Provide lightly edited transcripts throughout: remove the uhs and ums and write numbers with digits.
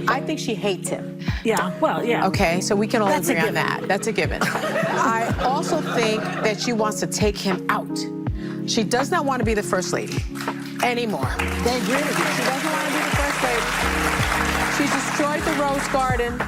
I think she hates him. Yeah, well, yeah. Okay, so we can all That's a agree on given. that. That's a given. I also think that she wants to take him out. She does not want to be the first lady anymore. They agree with you. She doesn't want to be the first lady. She destroyed the Rose Garden.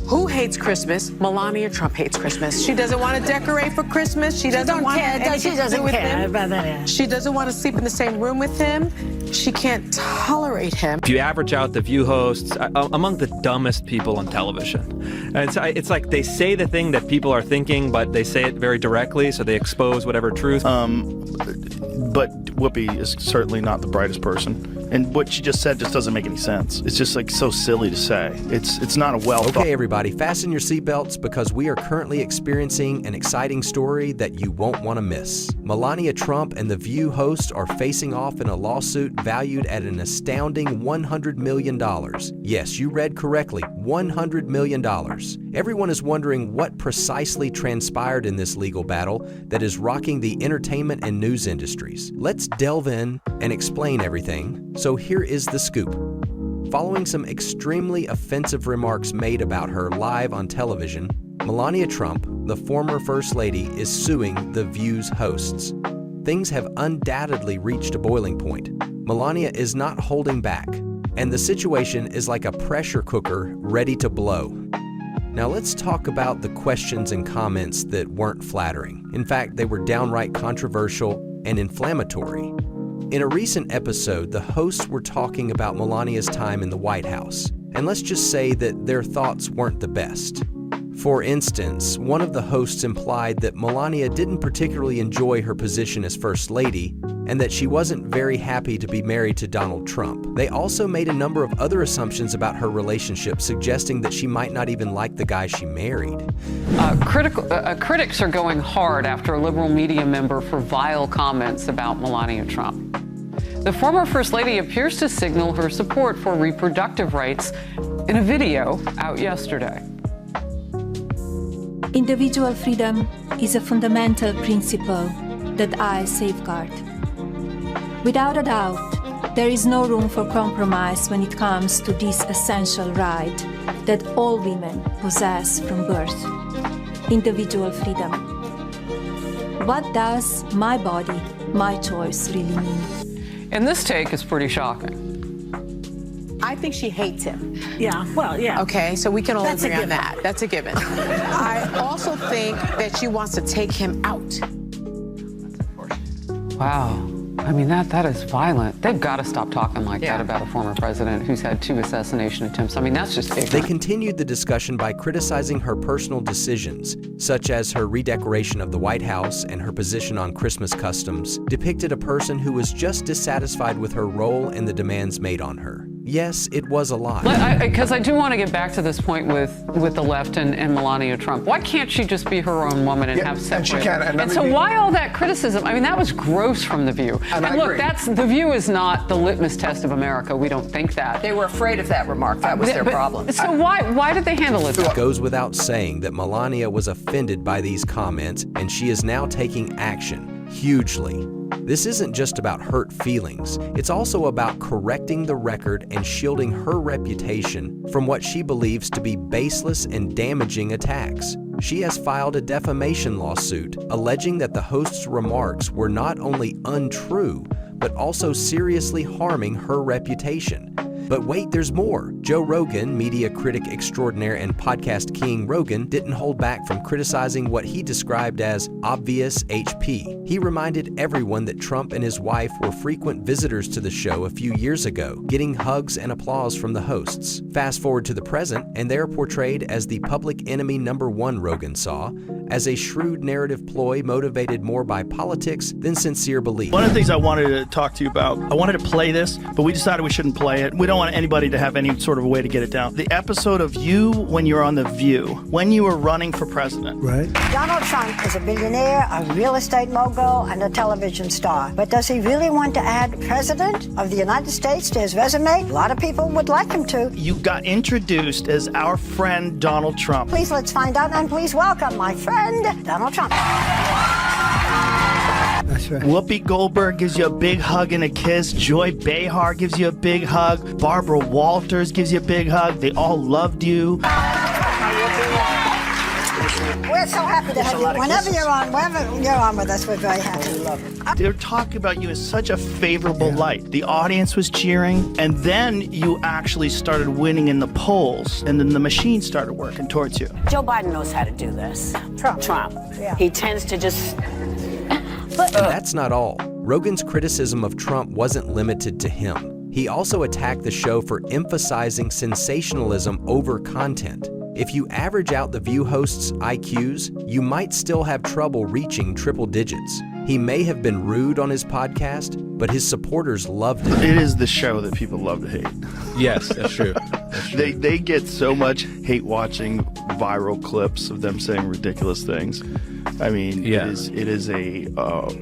Who hates Christmas? Melania Trump hates Christmas. She doesn't want to decorate for Christmas. She doesn't want anything to do with him. about that. Yeah. She doesn't want to sleep in the same room with him. She can't tolerate him. If you average out the View hosts, among the dumbest people on television. And it's like they say the thing that people are thinking, but they say it very directly, so they expose whatever truth. But Whoopi is certainly not the brightest person. And what she just said just doesn't make any sense. It's just like so silly to say. It's not a well-thought. Okay, everybody, fasten your seatbelts because we are currently experiencing an exciting story that you won't want to miss. Melania Trump and the View host are facing off in a lawsuit valued at an astounding $100 million. Yes, you read correctly, $100 million. Everyone is wondering what precisely transpired in this legal battle that is rocking the entertainment and news industries. Let's delve in and explain everything. So here is the scoop. Following some extremely offensive remarks made about her live on television, Melania Trump, the former First Lady, is suing the View's hosts. Things have undoubtedly reached a boiling point. Melania is not holding back, and the situation is like a pressure cooker ready to blow. Now let's talk about the questions and comments that weren't flattering. In fact, they were downright controversial and inflammatory. In a recent episode, the hosts were talking about Melania's time in the White House, and let's just say that their thoughts weren't the best. For instance, one of the hosts implied that Melania didn't particularly enjoy her position as First Lady and that she wasn't very happy to be married to Donald Trump. They also made a number of other assumptions about her relationship, suggesting that she might not even like the guy she married. Critics are going hard after a liberal media member for vile comments about Melania Trump. The former First Lady appears to signal her support for reproductive rights in a video out yesterday. Individual freedom is a fundamental principle that I safeguard. Without a doubt, there is no room for compromise when it comes to this essential right that all women possess from birth: individual freedom. What does my body, my choice really mean? And this take is pretty shocking. I think she hates him. Yeah, well, yeah. Okay, so we can all That's a agree on given. that. That's a given. I also think that she wants to take him out. Wow. I mean, that is violent. They've got to stop talking like that about a former president who's had 2 assassination attempts. I mean, that's just ignorant. They continued the discussion by criticizing her personal decisions, such as her redecoration of the White House and her position on Christmas customs, depicted a person who was just dissatisfied with her role and the demands made on her. Yes, it was a lot. Because I do want to get back to this point with the left and Melania Trump. Why can't she just be her own woman and have separate? And she can. And so why all that criticism? I mean, that was gross from The View. And look, agree. The View is not the litmus test of America. We don't think that. They were afraid of that remark. That was their problem. So why did they handle it? It goes without saying that Melania was offended by these comments, and she is now taking action, hugely. This isn't just about hurt feelings, it's also about correcting the record and shielding her reputation from what she believes to be baseless and damaging attacks. She has filed a defamation lawsuit alleging that the host's remarks were not only untrue, but also seriously harming her reputation. But wait, there's more. Joe Rogan, media critic extraordinaire and podcast king Rogan, didn't hold back from criticizing what he described as obvious HP. He reminded everyone that Trump and his wife were frequent visitors to the show a few years ago, getting hugs and applause from the hosts. Fast forward to the present, and they're portrayed as the public enemy #1, Rogan saw, as a shrewd narrative ploy motivated more by politics than sincere belief. One of the things I wanted to talk to you about, I wanted to play this, but we decided we shouldn't play it. We don't want anybody to have any sort of a way to get it down. The episode of you when you're on The View, when you were running for president. Right. Donald Trump is a billionaire, a real estate mogul, and a television star. But does he really want to add President of the United States to his resume? A lot of people would like him to. You got introduced as our friend Donald Trump. Please, let's find out, and please welcome my friend, Donald Trump. That's right. Whoopi Goldberg gives you a big hug and a kiss. Joy Behar gives you a big hug. Barbara Walters gives you a big hug. They all loved you. We're so happy to have you. Whenever you're on with us, we're very happy. They're talking about you in such a favorable light. The audience was cheering, and then you actually started winning in the polls, and then the machine started working towards you. Joe Biden knows how to do this. Trump. Yeah. He tends to just. That's not all. Rogan's criticism of Trump wasn't limited to him. He also attacked the show for emphasizing sensationalism over content. If you average out the View host's IQs, you might still have trouble reaching triple digits. He may have been rude on his podcast, but his supporters loved it. It is the show that people love to hate. Yes, that's true. They get so much hate watching viral clips of them saying ridiculous things. I mean, Yeah. it is a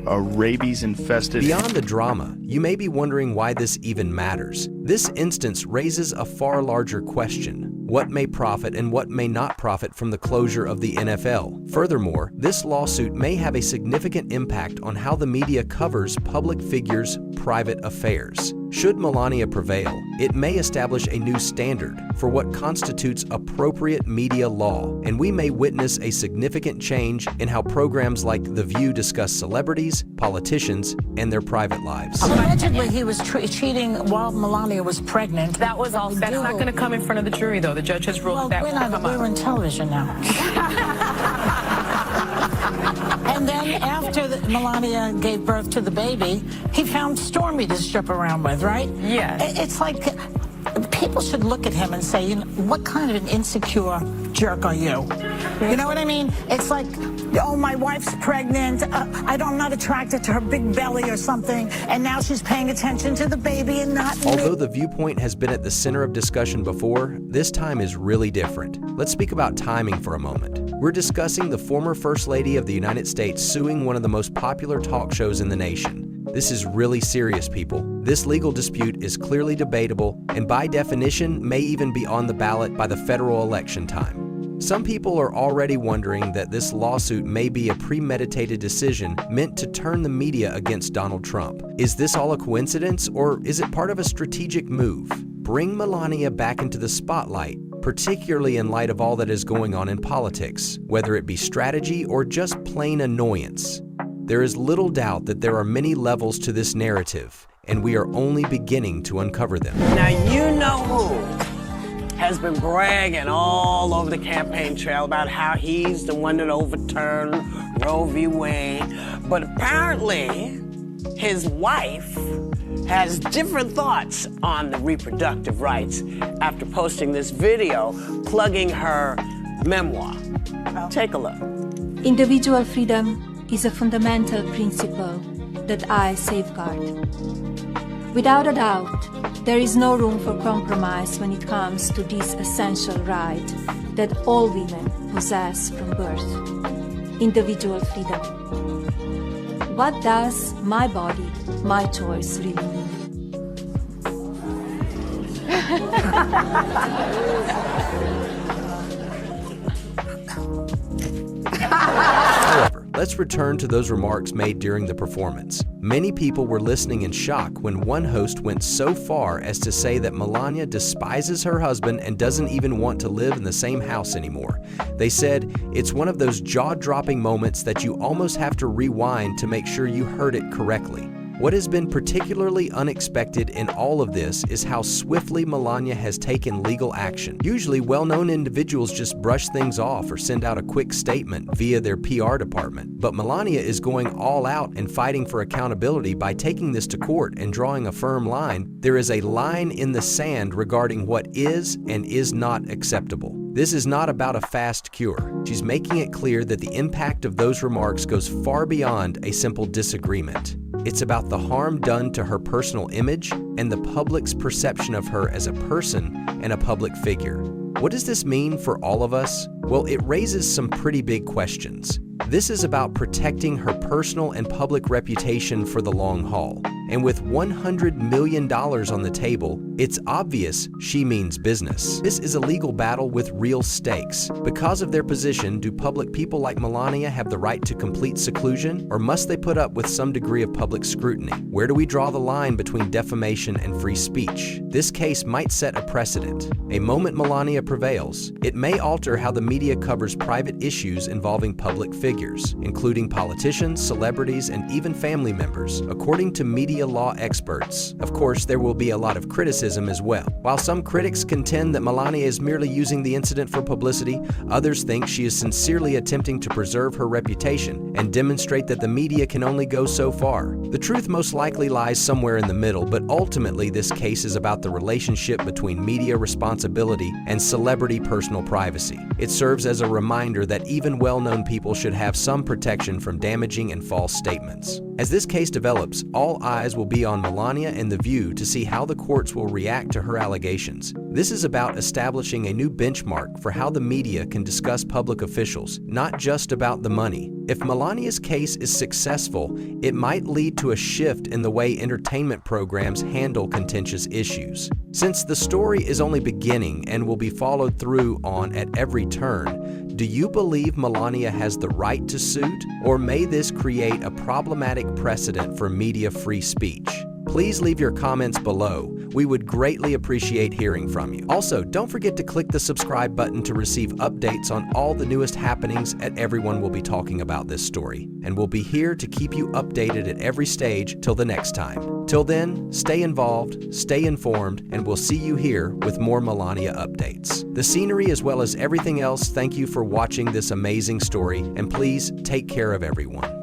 rabies-infested... Beyond the drama, you may be wondering why this even matters. This instance raises a far larger question. What may profit and what may not profit from the closure of the NFL? Furthermore, this lawsuit may have a significant impact on how the media covers public figures' private affairs. Should Melania prevail, it may establish a new standard for what constitutes appropriate media law, and we may witness a significant change in how programs like The View discuss celebrities, politicians, and their private lives. Allegedly, he was cheating while Melania was pregnant. That's not going to come in front of the jury, though. The judge has ruled that won't come up. We're on television now. And then after Melania gave birth to the baby, he found Stormy to strip around with, right? Yes. It's like people should look at him and say, you know, what kind of an insecure jerk are you? You know what I mean? It's like, oh, my wife's pregnant. I'm not attracted to her big belly or something. And now she's paying attention to the baby and not me. Although The Viewpoint has been at the center of discussion before, this time is really different. Let's speak about timing for a moment. We're discussing the former First Lady of the United States suing one of the most popular talk shows in the nation. This is really serious, people. This legal dispute is clearly debatable and by definition may even be on the ballot by the federal election time. Some people are already wondering that this lawsuit may be a premeditated decision meant to turn the media against Donald Trump. Is this all a coincidence, or is it part of a strategic move? Bring Melania back into the spotlight, particularly in light of all that is going on in politics, whether it be strategy or just plain annoyance. There is little doubt that there are many levels to this narrative, and we are only beginning to uncover them. Now you know who has been bragging all over the campaign trail about how he's the one that overturned Roe v. Wade, but apparently his wife has different thoughts on the reproductive rights after posting this video plugging her memoir. Take a look. Individual freedom is a fundamental principle that I safeguard. Without a doubt, there is no room for compromise when it comes to this essential right that all women possess from birth: individual freedom. What does my body, my choice really mean? However, let's return to those remarks made during the performance. Many people were listening in shock when one host went so far as to say that Melania despises her husband and doesn't even want to live in the same house anymore. They said it's one of those jaw-dropping moments that you almost have to rewind to make sure you heard it correctly. What has been particularly unexpected in all of this is how swiftly Melania has taken legal action. Usually, well-known individuals just brush things off or send out a quick statement via their PR department. But Melania is going all out and fighting for accountability by taking this to court and drawing a firm line. There is a line in the sand regarding what is and is not acceptable. This is not about a fast cure. She's making it clear that the impact of those remarks goes far beyond a simple disagreement. It's about the harm done to her personal image and the public's perception of her as a person and a public figure. What does this mean for all of us? Well, it raises some pretty big questions. This is about protecting her personal and public reputation for the long haul. And with $100 million on the table, It's obvious she means business. This is a legal battle with real stakes. Because of their position, do public people like Melania have the right to complete seclusion, or must they put up with some degree of public scrutiny? Where do we draw the line between defamation and free speech? This case might set a precedent. A moment Melania prevails, it may alter how the media covers private issues involving public figures, including politicians, celebrities, and even family members, according to media law experts. Of course, there will be a lot of criticism as well. While some critics contend that Melania is merely using the incident for publicity, others think she is sincerely attempting to preserve her reputation and demonstrate that the media can only go so far. The truth most likely lies somewhere in the middle, but ultimately this case is about the relationship between media responsibility and celebrity personal privacy. It serves as a reminder that even well-known people should have some protection from damaging and false statements. As this case develops, all eyes will be on Melania and The View to see how the courts will react to her allegations. This is about establishing a new benchmark for how the media can discuss public officials, not just about the money. If Melania's case is successful, it might lead to a shift in the way entertainment programs handle contentious issues. Since the story is only beginning and will be followed through on at every turn, do you believe Melania has the right to suit, or may this create a problematic precedent for media free speech? Please leave your comments below. We would greatly appreciate hearing from you. Also, don't forget to click the subscribe button to receive updates on all the newest happenings, and everyone will be talking about this story. And we'll be here to keep you updated at every stage till the next time. Till then, stay involved, stay informed, and we'll see you here with more Melania updates. The scenery as well as everything else, thank you for watching this amazing story, and please take care of everyone.